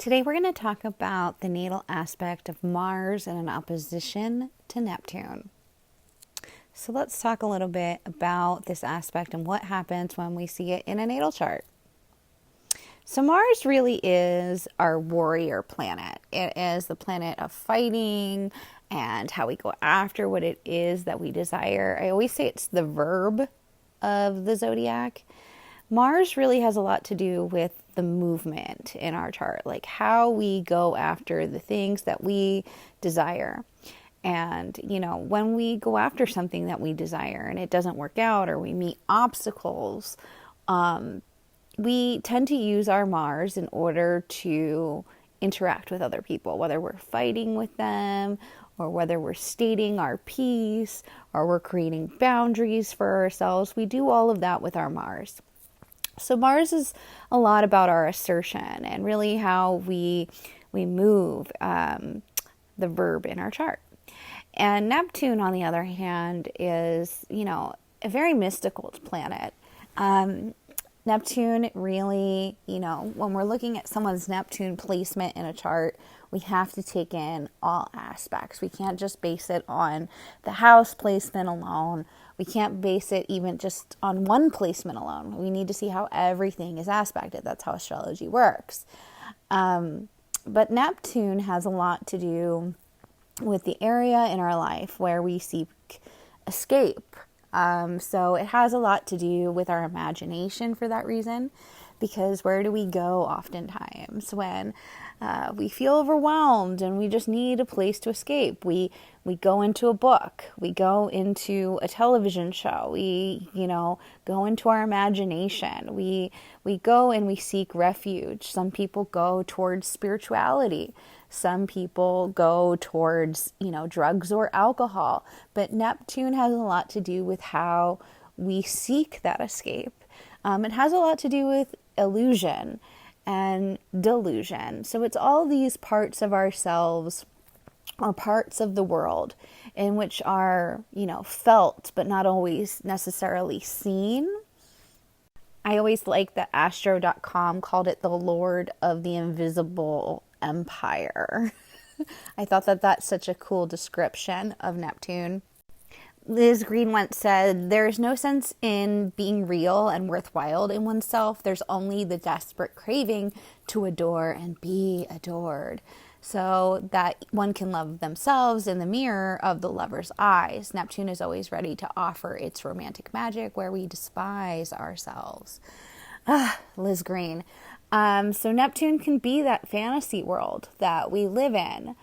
Today we're going to talk about the natal aspect of Mars in an opposition to Neptune. So let's talk a little bit about this aspect and what happens when we see it in a natal chart. So Mars really is our warrior planet. It is the planet of fighting and how we go after what it is that we desire. I always say it's the verb of the zodiac. Mars really has a lot to do with the movement in our chart, like how we go after the things that we desire. And, when we go after something that we desire and it doesn't work out or we meet obstacles, we tend to use our Mars in order to interact with other people, whether we're fighting with them or whether we're stating our piece or we're creating boundaries for ourselves. We do all of that with our Mars. So Mars is a lot about our assertion and really how we move, the verb in our chart. And Neptune, on the other hand, is, a very mystical planet. Neptune really, when we're looking at someone's Neptune placement in a chart, we have to take in all aspects. We can't just base it on the house placement alone. We can't base it even just on one placement alone. We need to see how everything is aspected. That's how astrology works. But Neptune has a lot to do with the area in our life where we seek escape. So it has a lot to do with our imagination for that reason, because where do we go oftentimes when we feel overwhelmed and we just need a place to escape? We go into a book, we go into a television show, we go into our imagination, we go and we seek refuge. Some people go towards spirituality. Some people go towards, drugs or alcohol. But Neptune has a lot to do with how we seek that escape. It has a lot to do with illusion and delusion. So it's all these parts of ourselves or parts of the world in which are, felt but not always necessarily seen. I always like that Astro.com called it the Lord of the Invisible Empire. I thought that that's such a cool description of Neptune. Liz Green once said, "There is no sense in being real and worthwhile in oneself. There's only the desperate craving to adore and be adored, so that one can love themselves in the mirror of the lover's eyes. Neptune is always ready to offer its romantic magic where we despise ourselves." Liz Green. So Neptune can be that fantasy world that we live in.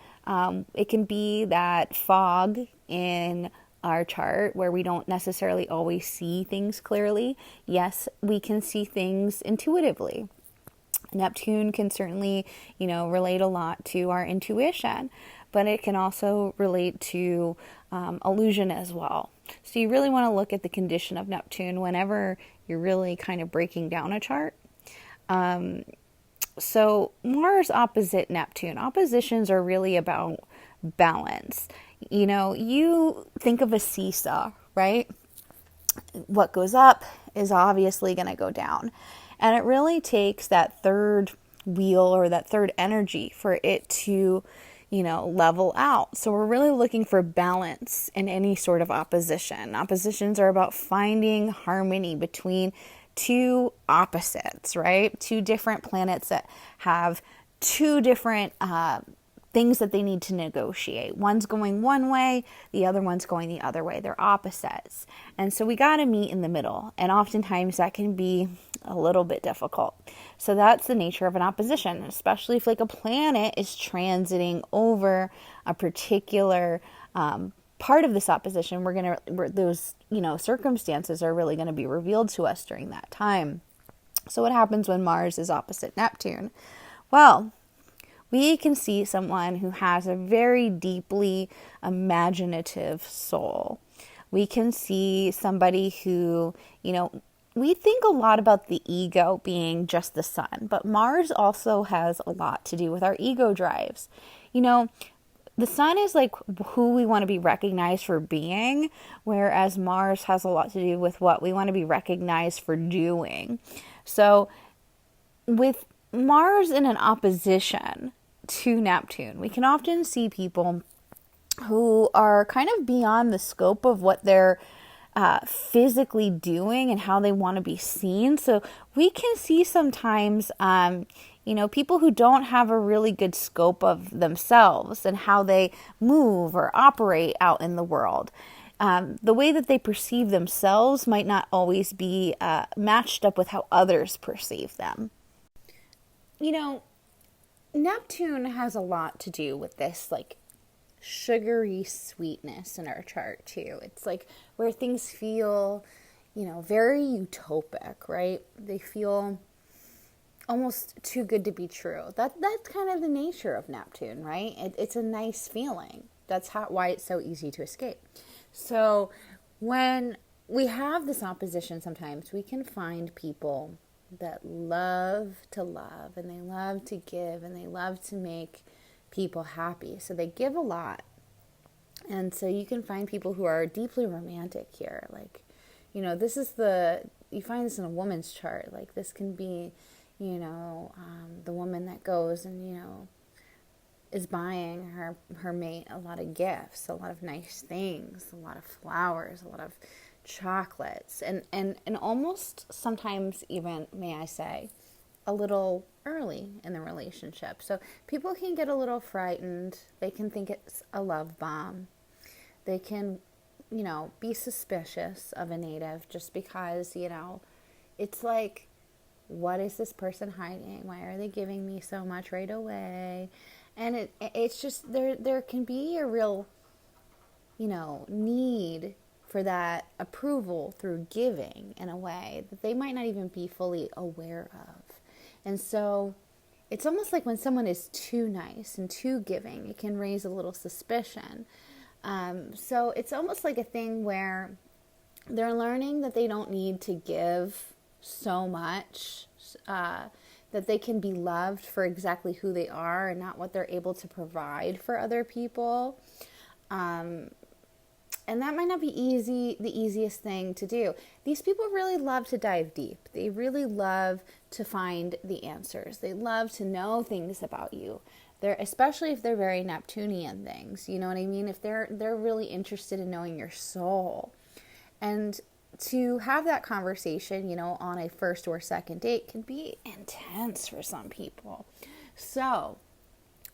It can be that fog in our chart where we don't necessarily always see things clearly. Yes, we can see things intuitively. Neptune can certainly, relate a lot to our intuition, but it can also relate to illusion as well. So you really want to look at the condition of Neptune whenever you're really kind of breaking down a chart. So Mars opposite Neptune. Oppositions are really about balance. You think of a seesaw, right? What goes up is obviously going to go down. And it really takes that third wheel or that third energy for it to, level out. So we're really looking for balance in any sort of opposition. Oppositions are about finding harmony between two opposites, right? Two different planets that have two different things that they need to negotiate. One's going one way, the other one's going the other way. They're opposites. And so we got to meet in the middle. And oftentimes that can be a little bit difficult. So that's the nature of an opposition, especially if like a planet is transiting over a particular part of this opposition. Those circumstances are really going to be revealed to us during that time. So what happens when Mars is opposite Neptune? Well, we can see someone who has a very deeply imaginative soul. We can see somebody who, we think a lot about the ego being just the sun, but Mars also has a lot to do with our ego drives. The sun is like who we want to be recognized for being, whereas Mars has a lot to do with what we want to be recognized for doing. So with Mars in an opposition to Neptune, we can often see people who are kind of beyond the scope of what they're physically doing and how they want to be seen. So we can see sometimes, people who don't have a really good scope of themselves and how they move or operate out in the world. The way that they perceive themselves might not always be matched up with how others perceive them. Neptune has a lot to do with this, sugary sweetness in our chart too. It's where things feel, very utopic, right? They feel almost too good to be true. That's kind of the nature of Neptune, right? It's a nice feeling. That's why it's so easy to escape. So when we have this opposition, sometimes we can find people that love to love, and they love to give, and they love to make people happy. So they give a lot. And so you can find people who are deeply romantic here. You find this in a woman's chart. This can be, the woman that goes and, is buying her mate a lot of gifts, a lot of nice things, a lot of flowers, a lot of chocolates, and almost sometimes even, may I say, a little early in the relationship. So people can get a little frightened. They can think it's a love bomb. They can, be suspicious of a native just because, it's what is this person hiding? Why are they giving me so much right away? And it's just, there can be a real, need for that approval through giving in a way that they might not even be fully aware of. And so it's almost like when someone is too nice and too giving, it can raise a little suspicion. So it's almost like a thing where they're learning that they don't need to give so much, that they can be loved for exactly who they are and not what they're able to provide for other people. And that might not be the easiest thing to do. These people really love to dive deep. They really love to find the answers. They love to know things about you. Especially if they're very Neptunian things. You know what I mean? If they're really interested in knowing your soul. And to have that conversation, on a first or second date can be intense for some people. So,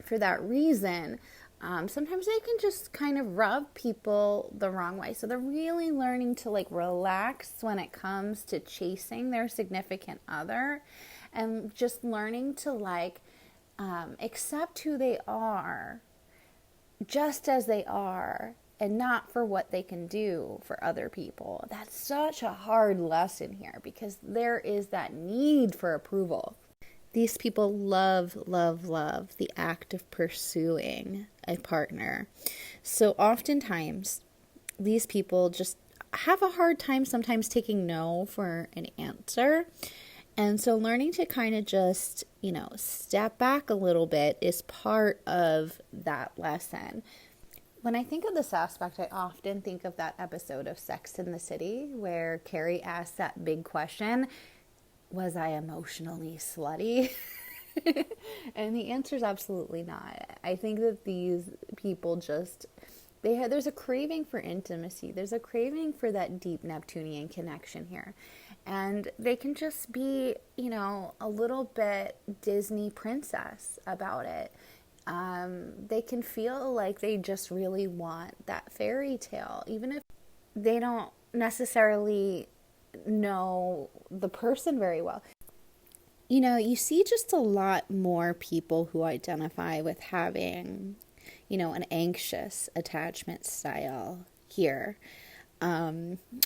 for that reason, sometimes they can just kind of rub people the wrong way. So they're really learning to relax when it comes to chasing their significant other, and just learning to accept who they are just as they are, and not for what they can do for other people. That's such a hard lesson here because there is that need for approval. These people love, love, love the act of pursuing a partner. So oftentimes, these people just have a hard time sometimes taking no for an answer. And so learning to kind of just, step back a little bit is part of that lesson. When I think of this aspect, I often think of that episode of Sex and the City where Carrie asks that big question, was I emotionally slutty? And the answer is absolutely not. I think that these people just, there's a craving for intimacy. There's a craving for that deep Neptunian connection here. And they can just be, a little bit Disney princess about it. They can feel like they just really want that fairy tale, even if they don't necessarily know the person very well. You see just a lot more people who identify with having, an anxious attachment style here.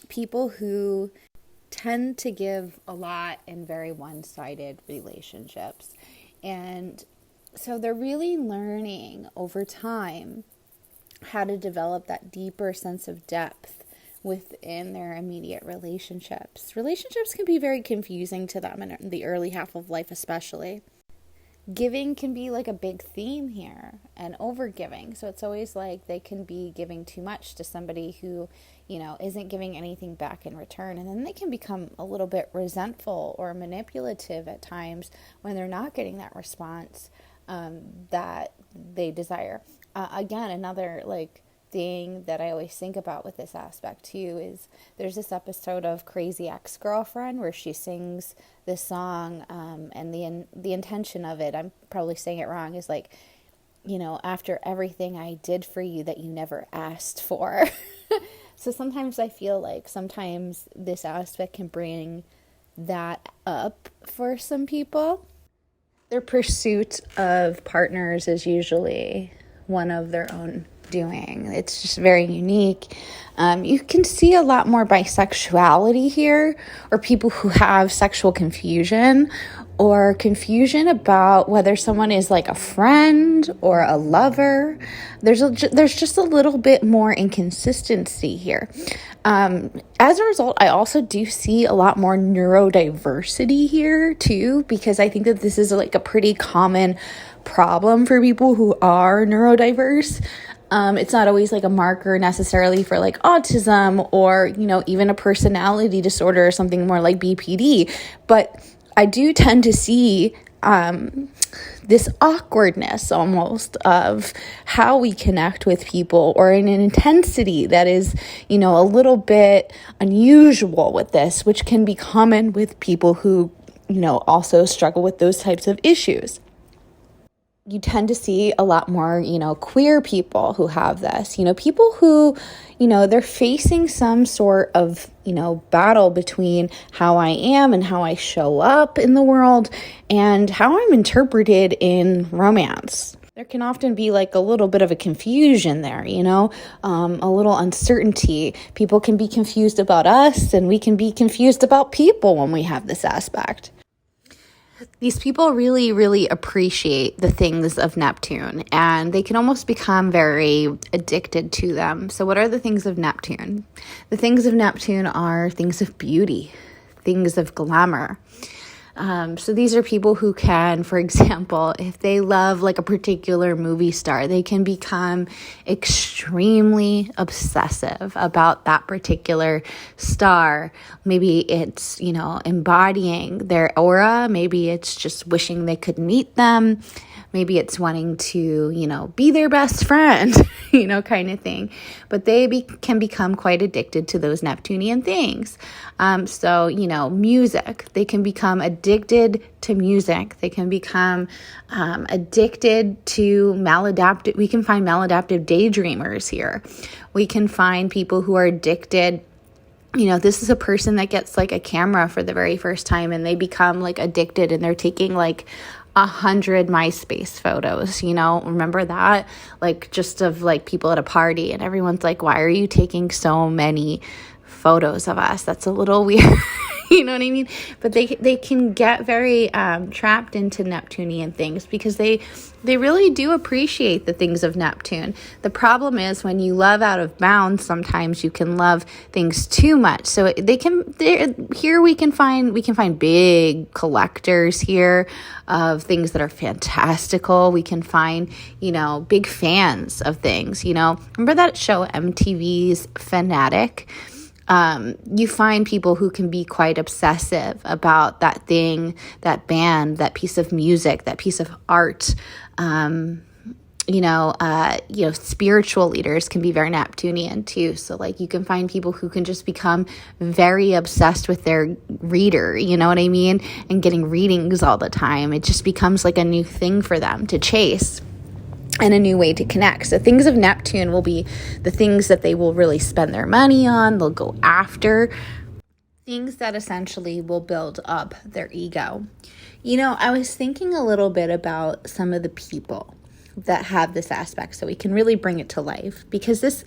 People who tend to give a lot in very one-sided relationships. And so they're really learning over time how to develop that deeper sense of depth within their immediate relationships. Relationships can be very confusing to them in the early half of life especially. giving can be like a big theme here, and over giving. So it's always like they can be giving too much to somebody who, isn't giving anything back in return. And then they can become a little bit resentful or manipulative at times when they're not getting that response that they desire. Again, another like thing that I always think about with this aspect too is there's this episode of Crazy Ex-Girlfriend where she sings this song, and the intention of it, I'm probably saying it wrong, is like, after everything I did for you that you never asked for. So sometimes I feel like sometimes this aspect can bring that up for some people. Their pursuit of partners is usually one of their own doing. It's just very unique. You can see a lot more bisexuality here, or people who have sexual confusion, or confusion about whether someone is like a friend or a lover. There's just a little bit more inconsistency here. As a result, I also do see a lot more neurodiversity here too, because I think that this is like a pretty common problem for people who are neurodiverse. It's not always like a marker necessarily for like autism or, even a personality disorder or something more like BPD. But I do tend to see this awkwardness almost of how we connect with people, or an intensity that is, a little bit unusual with this, which can be common with people who, also struggle with those types of issues. You tend to see a lot more, queer people who have this, people who, they're facing some sort of, battle between how I am and how I show up in the world and how I'm interpreted in romance. There can often be like a little bit of a confusion there, a little uncertainty. People can be confused about us, and we can be confused about people when we have this aspect. These people really, really appreciate the things of Neptune, and they can almost become very addicted to them. So what are the things of Neptune? The things of Neptune are things of beauty, things of glamour. So these are people who can, for example, if they love like a particular movie star, they can become extremely obsessive about that particular star. Maybe it's, embodying their aura. Maybe it's just wishing they could meet them. Maybe it's wanting to, be their best friend, kind of thing. But they can become quite addicted to those Neptunian things. So, music, they can become addicted to music. They can become addicted to maladaptive. We can find maladaptive daydreamers here. We can find people who are addicted. This is a person that gets like a camera for the very first time, and they become like addicted, and they're taking like 100 MySpace photos, remember that? Like just of like people at a party, and everyone's like, why are you taking so many photos of us? That's a little weird. You know what I mean? But they can get very trapped into Neptunian things because they really do appreciate the things of Neptune. The problem is when you love out of bounds, sometimes you can love things too much. So here we can find big collectors here of things that are fantastical. We can find, big fans of things, Remember that show MTV's Fanatic? You find people who can be quite obsessive about that thing, that band, that piece of music, that piece of art. Spiritual leaders can be very Neptunian too. So like you can find people who can just become very obsessed with their reader, you know what I mean? And getting readings all the time. It just becomes like a new thing for them to chase. And a new way to connect. So things of Neptune will be the things that they will really spend their money on. They'll go after things that essentially will build up their ego. I was thinking a little bit about some of the people that have this aspect so we can really bring it to life, because this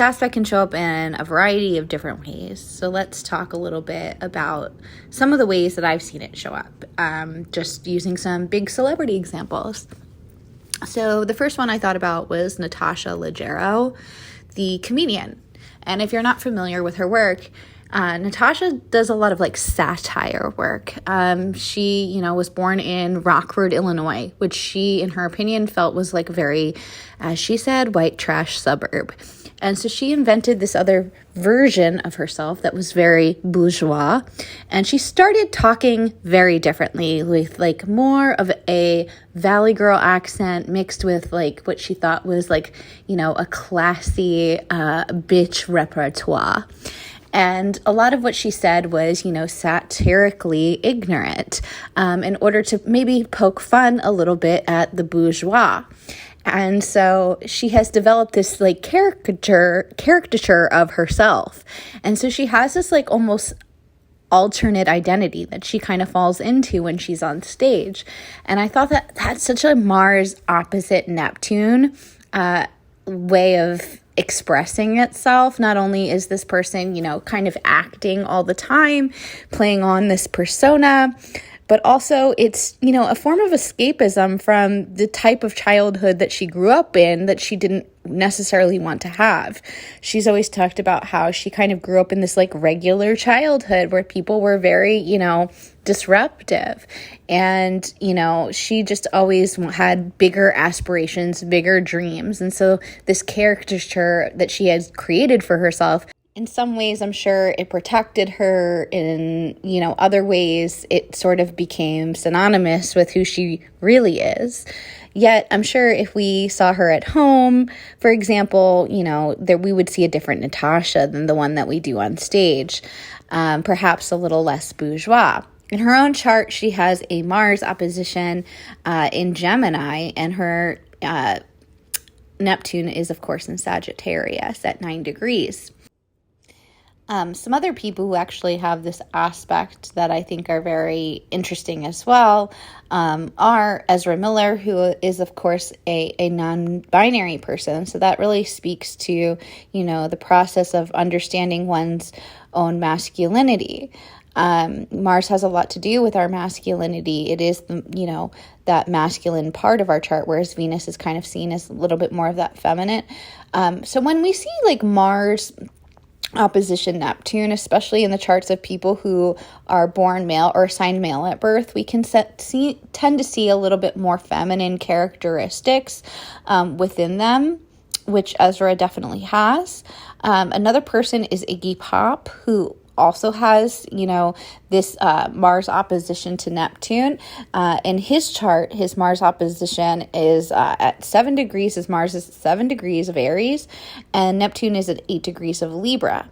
aspect can show up in a variety of different ways. So let's talk a little bit about some of the ways that I've seen it show up, just using some big celebrity examples. So the first one I thought about was Natasha Leggero, the comedian. And if you're not familiar with her work, Natasha does a lot of like satire work. She, was born in Rockford, Illinois, which she, in her opinion, felt was like a very, as she said, white trash suburb. And so she invented this other version of herself that was very bourgeois. And she started talking very differently with like more of a Valley Girl accent mixed with like what she thought was like, a classy bitch repertoire. And a lot of what she said was, satirically ignorant in order to maybe poke fun a little bit at the bourgeois. And so she has developed this like caricature of herself. And so she has this like almost alternate identity that she kind of falls into when she's on stage. And I thought that that's such a Mars opposite Neptune way of expressing itself. Not only is this person, kind of acting all the time, playing on this persona, but also it's, a form of escapism from the type of childhood that she grew up in that she didn't necessarily want to have. She's always talked about how she kind of grew up in this like regular childhood where people were very, disruptive. And, she just always had bigger aspirations, bigger dreams. And so this caricature that she has created for herself, in some ways, I'm sure it protected her. In, other ways, it sort of became synonymous with who she really is. Yet, I'm sure if we saw her at home, for example, there we would see a different Natasha than the one that we do on stage, perhaps a little less bourgeois. In her own chart, she has a Mars opposition in Gemini, and her Neptune is, of course, in Sagittarius at 9 degrees. Some other people who actually have this aspect that I think are very interesting as well are Ezra Miller, who is, of course, a non-binary person. So that really speaks to, the process of understanding one's own masculinity. Mars has a lot to do with our masculinity. It is, that masculine part of our chart, whereas Venus is kind of seen as a little bit more of that feminine. So when we see like Mars opposition Neptune, especially in the charts of people who are born male or assigned male at birth, we can tend to see a little bit more feminine characteristics within them, which Ezra definitely has. Another person is Iggy Pop, who also has, this Mars opposition to Neptune. In his chart, his Mars opposition is at 7 degrees. His Mars is 7 degrees of Aries, and Neptune is at 8 degrees of Libra.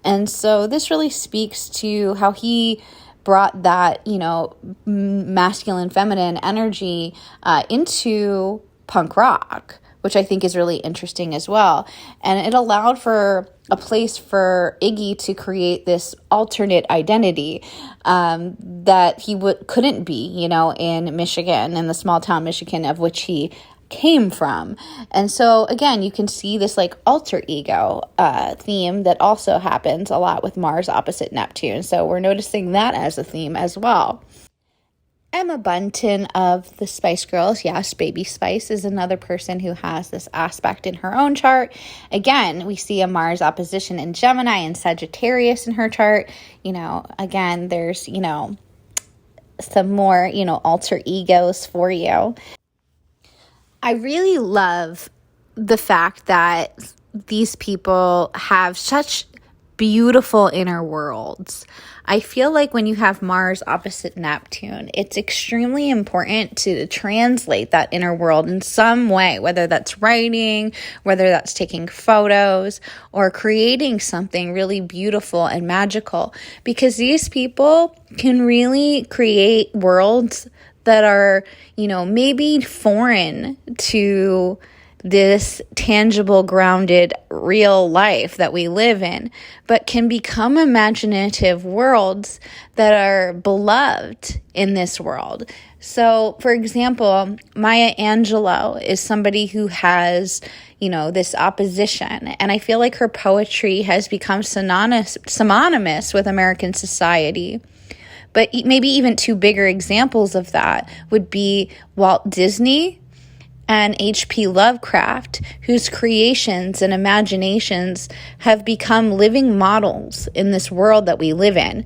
And so this really speaks to how he brought that, masculine, feminine energy into punk rock, which I think is really interesting as well. And it allowed for a place for Iggy to create this alternate identity that he couldn't be, in Michigan, in the small town Michigan of which he came from. And so again, you can see this like alter ego theme that also happens a lot with Mars opposite Neptune. So we're noticing that as a theme as well. Emma Bunton of the Spice Girls, yes, Baby Spice, is another person who has this aspect in her own chart. Again, we see a Mars opposition in Gemini and Sagittarius in her chart. Again, there's, some more, alter egos for you. I really love the fact that these people have such beautiful inner worlds. I feel like when you have Mars opposite Neptune, it's extremely important to translate that inner world in some way, whether that's writing, whether that's taking photos, or creating something really beautiful and magical, because these people can really create worlds that are, maybe foreign to this tangible, grounded, real life that we live in, but can become imaginative worlds that are beloved in this world. So, for example, Maya Angelou is somebody who has, this opposition, and I feel like her poetry has become synonymous with American society. But maybe even two bigger examples of that would be Walt Disney and H.P. Lovecraft, whose creations and imaginations have become living models in this world that we live in.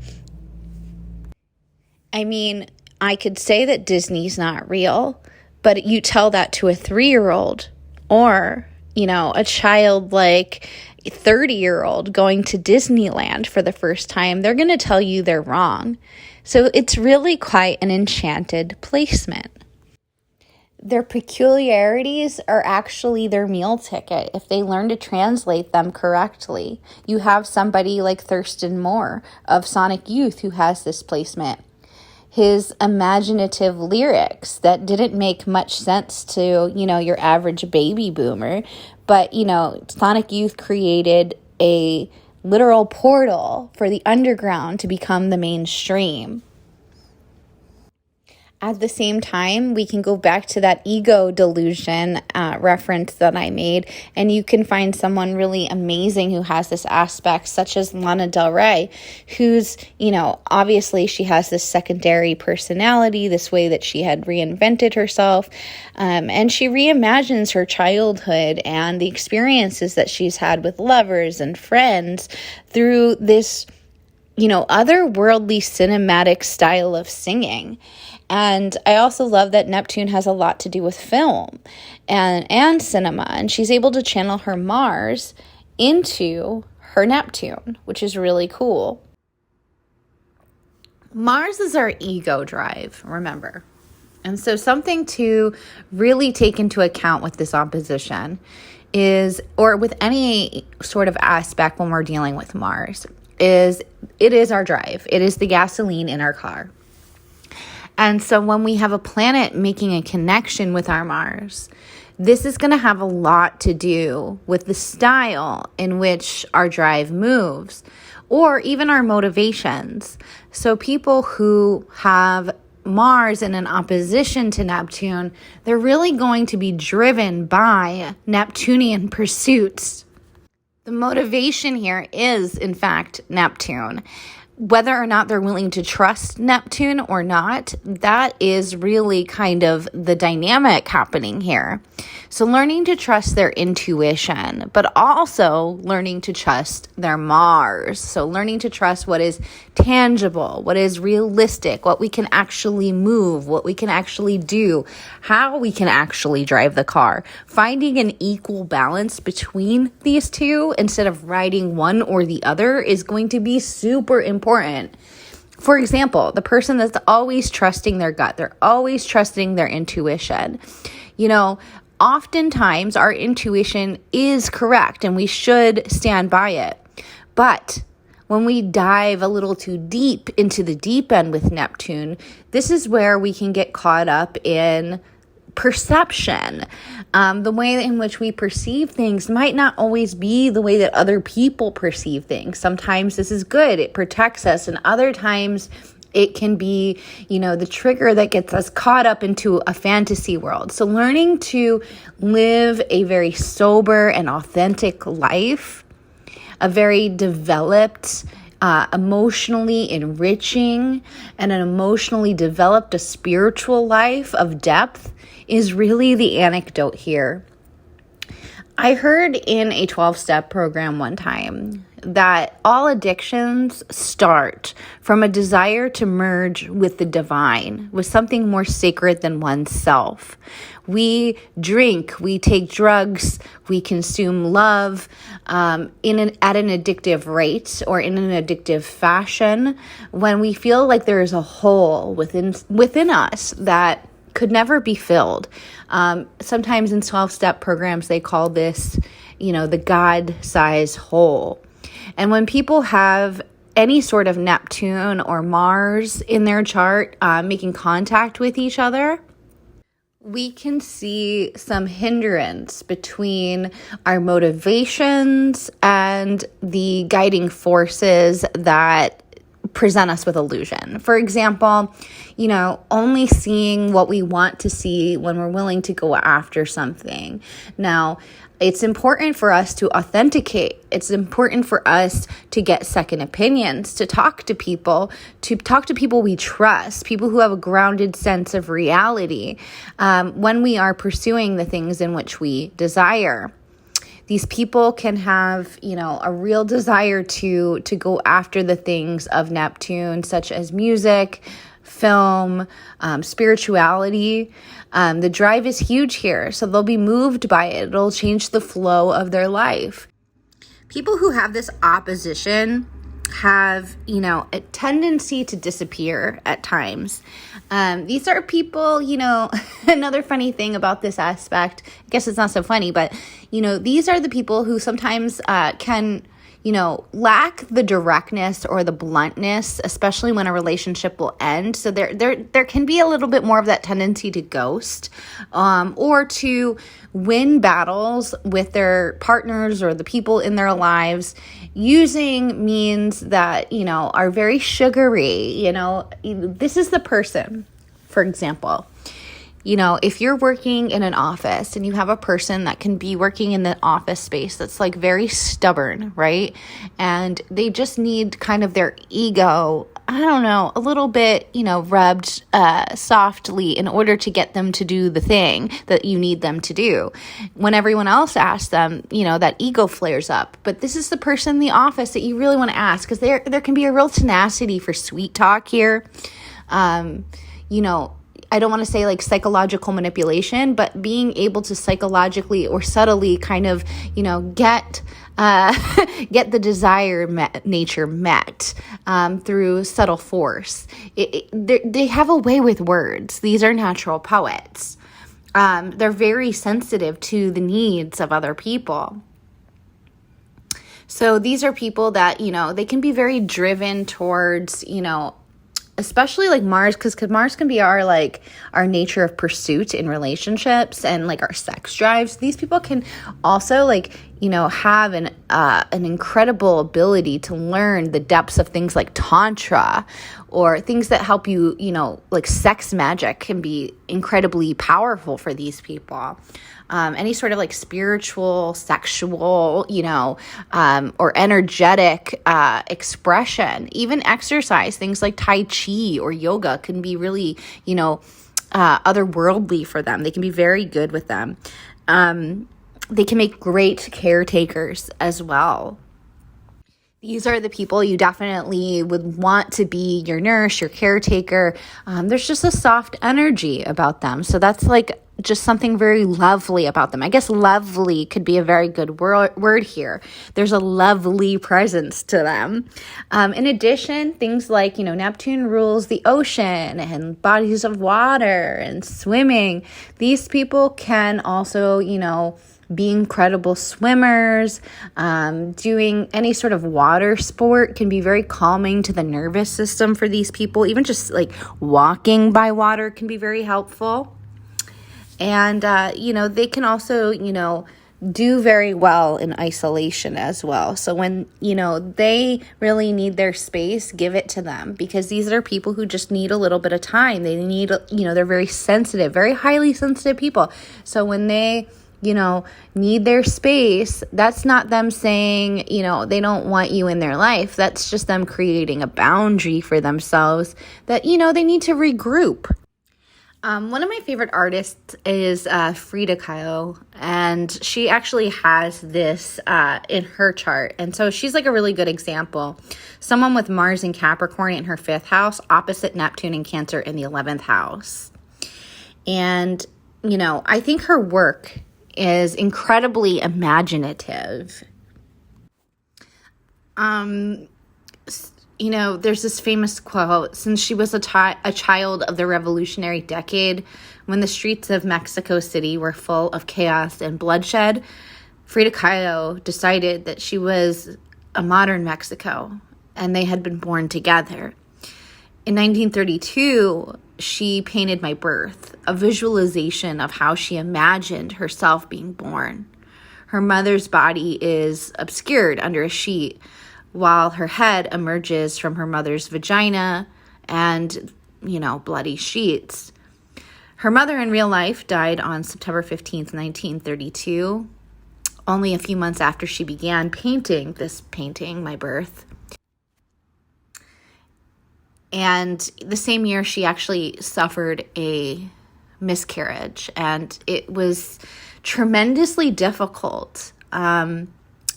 I mean, I could say that Disney's not real, but you tell that to a 3-year-old or, a child like 30-year-old going to Disneyland for the first time, they're going to tell you they're wrong. So it's really quite an enchanted placement. Their peculiarities are actually their meal ticket if they learn to translate them correctly. You have somebody like Thurston Moore of Sonic Youth who has this placement. His imaginative lyrics that didn't make much sense to, your average baby boomer. But, Sonic Youth created a literal portal for the underground to become the mainstream. At the same time, we can go back to that ego delusion reference that I made, and you can find someone really amazing who has this aspect, such as Lana Del Rey, who's, obviously she has this secondary personality, this way that she had reinvented herself, and she reimagines her childhood and the experiences that she's had with lovers and friends through this, otherworldly cinematic style of singing. And I also love that Neptune has a lot to do with film and cinema. And she's able to channel her Mars into her Neptune, which is really cool. Mars is our ego drive, remember. And so something to really take into account with this opposition is, or with any sort of aspect when we're dealing with Mars, is it is our drive. It is the gasoline in our car. And so when we have a planet making a connection with our Mars, this is going to have a lot to do with the style in which our drive moves, or even our motivations. So people who have Mars in an opposition to Neptune, they're really going to be driven by Neptunian pursuits. The motivation here is, in fact, Neptune. Whether or not they're willing to trust Neptune or not, that is really kind of the dynamic happening here. So learning to trust their intuition, but also learning to trust their Mars. So learning to trust what is tangible, what is realistic, what we can actually move, what we can actually do, how we can actually drive the car. Finding an equal balance between these two instead of riding one or the other is going to be super important. For example, the person that's always trusting their gut, they're always trusting their intuition. Oftentimes our intuition is correct and we should stand by it. But when we dive a little too deep into the deep end with Neptune, this is where we can get caught up in perception. The way in which we perceive things might not always be the way that other people perceive things. Sometimes this is good. It protects us. And other times it can be, the trigger that gets us caught up into a fantasy world. So learning to live a very sober and authentic life, a very developed, emotionally enriching, and an emotionally developed, a spiritual life of depth is really the anecdote here. I heard in a 12-step program one time that all addictions start from a desire to merge with the divine, with something more sacred than oneself. We drink, we take drugs, we consume love at an addictive rate or in an addictive fashion when we feel like there is a hole within us that could never be filled. Sometimes in 12-step programs, they call this, the God-sized hole. And when people have any sort of Neptune or Mars in their chart making contact with each other, we can see some hindrance between our motivations and the guiding forces that present us with illusion. For example, only seeing what we want to see when we're willing to go after something. Now, it's important for us to authenticate. It's important for us to get second opinions, to talk to people we trust, people who have a grounded sense of reality, when we are pursuing the things in which we desire. These people can have, a real desire to go after the things of Neptune, such as music, film, spirituality. The drive is huge here, so they'll be moved by it. It'll change the flow of their life. People who have this opposition have, a tendency to disappear at times. These are people, another funny thing about this aspect, I guess it's not so funny, but, these are the people who sometimes can, lack the directness or the bluntness, especially when a relationship will end. So there can be a little bit more of that tendency to ghost, or to win battles with their partners or the people in their lives using means that, are very sugary. This is the person, for example. If you're working in an office and you have a person that can be working in the office space that's like very stubborn, right? And they just need kind of their ego, a little bit, rubbed softly in order to get them to do the thing that you need them to do. When everyone else asks them, that ego flares up. But this is the person in the office that you really want to ask, because there can be a real tenacity for sweet talk here. I don't want to say like psychological manipulation, but being able to psychologically or subtly kind of, get the desired nature met through subtle force. They have a way with words. These are natural poets. They're very sensitive to the needs of other people. So these are people that, they can be very driven towards, especially like Mars, because Mars can be our nature of pursuit in relationships and like our sex drives. These people can also have an incredible ability to learn the depths of things like tantra, or things that help you, like sex magic can be incredibly powerful for these people. Any sort of like spiritual, sexual, or energetic expression, even exercise, things like Tai Chi or yoga can be really, otherworldly for them. They can be very good with them. They can make great caretakers as well. These are the people you definitely would want to be your nurse, your caretaker. There's just a soft energy about them. So that's like just something very lovely about them. I guess lovely could be a very good word here. There's a lovely presence to them. In addition, things like, Neptune rules the ocean and bodies of water and swimming. These people can also, be incredible swimmers. Doing any sort of water sport can be very calming to the nervous system for these people. Even just like walking by water can be very helpful. And, they can also, do very well in isolation as well. So when, they really need their space, give it to them, because these are people who just need a little bit of time. They need, they're very sensitive, very highly sensitive people. So when they, need their space, that's not them saying, they don't want you in their life. That's just them creating a boundary for themselves that, they need to regroup. One of my favorite artists is Frida Kahlo, and she actually has this in her chart. And so she's like a really good example. Someone with Mars in Capricorn in her 5th house, opposite Neptune in Cancer in the 11th house. And, I think her work is incredibly imaginative. There's this famous quote: since she was a child of the revolutionary decade, when the streets of Mexico City were full of chaos and bloodshed, Frida Kahlo decided that she was a modern Mexico, and they had been born together. In 1932, she painted My Birth, a visualization of how she imagined herself being born. Her mother's body is obscured under a sheet, while her head emerges from her mother's vagina and, bloody sheets. Her mother in real life died on September 15th, 1932, only a few months after she began painting this painting, My Birth. And the same year, she actually suffered a miscarriage, and it was tremendously difficult. And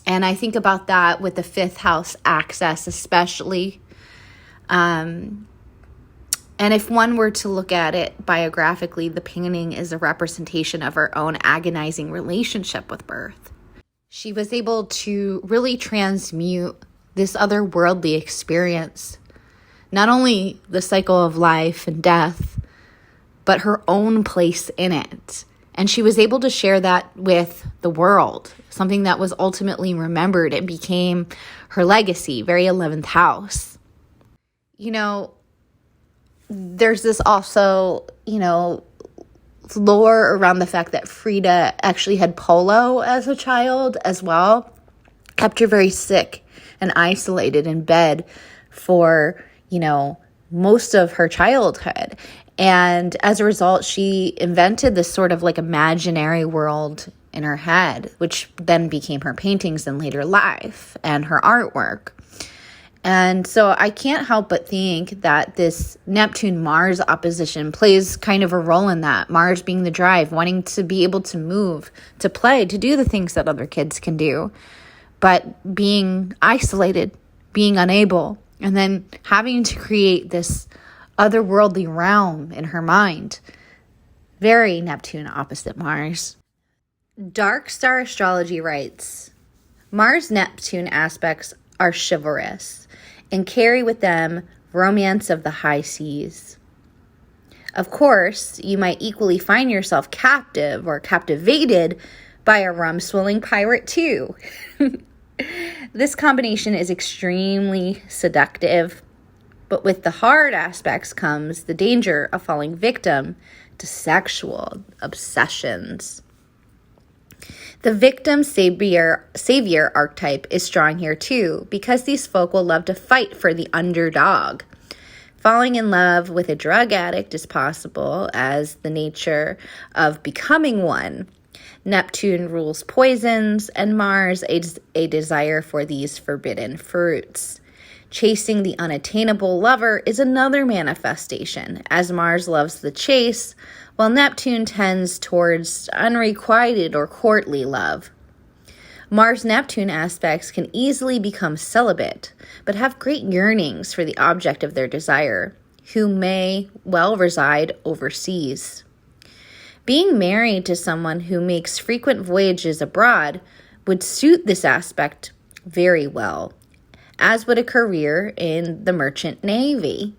I think about that with the fifth house axis especially. And if one were to look at it biographically, the painting is a representation of her own agonizing relationship with birth. She was able to really transmute this otherworldly experience, not only the cycle of life and death, but her own place in it. And she was able to share that with the world, something that was ultimately remembered and became her legacy, very 11th house. There's this also, lore around the fact that Frida actually had polio as a child as well, kept her very sick and isolated in bed for, most of her childhood. And as a result, she invented this sort of like imaginary world in her head, which then became her paintings in later life and her artwork. And so I can't help but think that this Neptune-Mars opposition plays kind of a role in that. Mars being the drive, wanting to be able to move, to play, to do the things that other kids can do, but being isolated, being unable, and then having to create this otherworldly realm in her mind. Very Neptune opposite Mars. Dark Star Astrology writes, Mars-Neptune aspects are chivalrous and carry with them romance of the high seas. Of course, you might equally find yourself captive or captivated by a rum-swilling pirate too. This combination is extremely seductive, but with the hard aspects comes the danger of falling victim to sexual obsessions. The victim savior archetype is strong here too, because these folk will love to fight for the underdog. Falling in love with a drug addict is possible as the nature of becoming one. Neptune rules poisons, and Mars a desire for these forbidden fruits. Chasing the unattainable lover is another manifestation, as Mars loves the chase, while Neptune tends towards unrequited or courtly love. Mars-Neptune aspects can easily become celibate, but have great yearnings for the object of their desire, who may well reside overseas. Being married to someone who makes frequent voyages abroad would suit this aspect very well, as would a career in the merchant navy.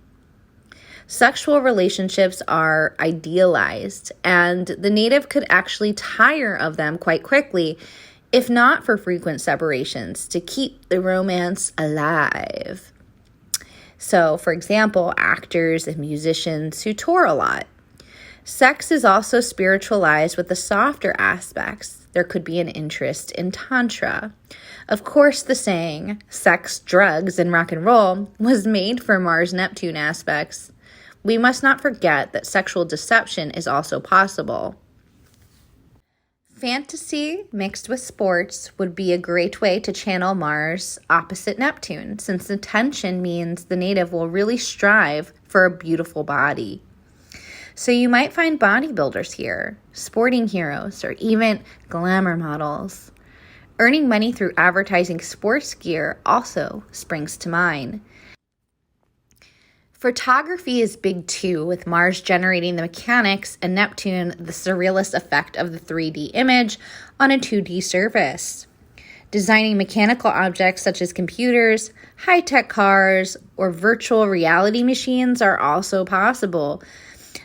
Sexual relationships are idealized, and the native could actually tire of them quite quickly, if not for frequent separations, to keep the romance alive. So, for example, actors and musicians who tour a lot. Sex is also spiritualized with the softer aspects. There could be an interest in Tantra. Of course, the saying, sex, drugs, and rock and roll, was made for Mars-Neptune aspects. We must not forget that sexual deception is also possible. Fantasy mixed with sports would be a great way to channel Mars opposite Neptune, since the tension means the native will really strive for a beautiful body. So you might find bodybuilders here, sporting heroes, or even glamour models. Earning money through advertising sports gear also springs to mind. Photography is big too, with Mars generating the mechanics and Neptune the surrealist effect of the 3D image on a 2D surface. Designing mechanical objects such as computers, high-tech cars, or virtual reality machines are also possible.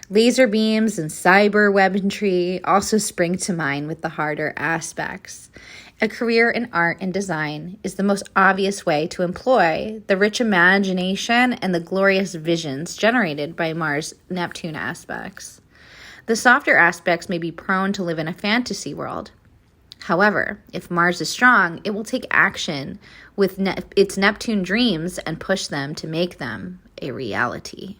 Laser beams and cyber weaponry also spring to mind with the harder aspects. A career in art and design is the most obvious way to employ the rich imagination and the glorious visions generated by Mars-Neptune aspects. The softer aspects may be prone to live in a fantasy world. However, if Mars is strong, it will take action with its Neptune dreams and push them to make them a reality.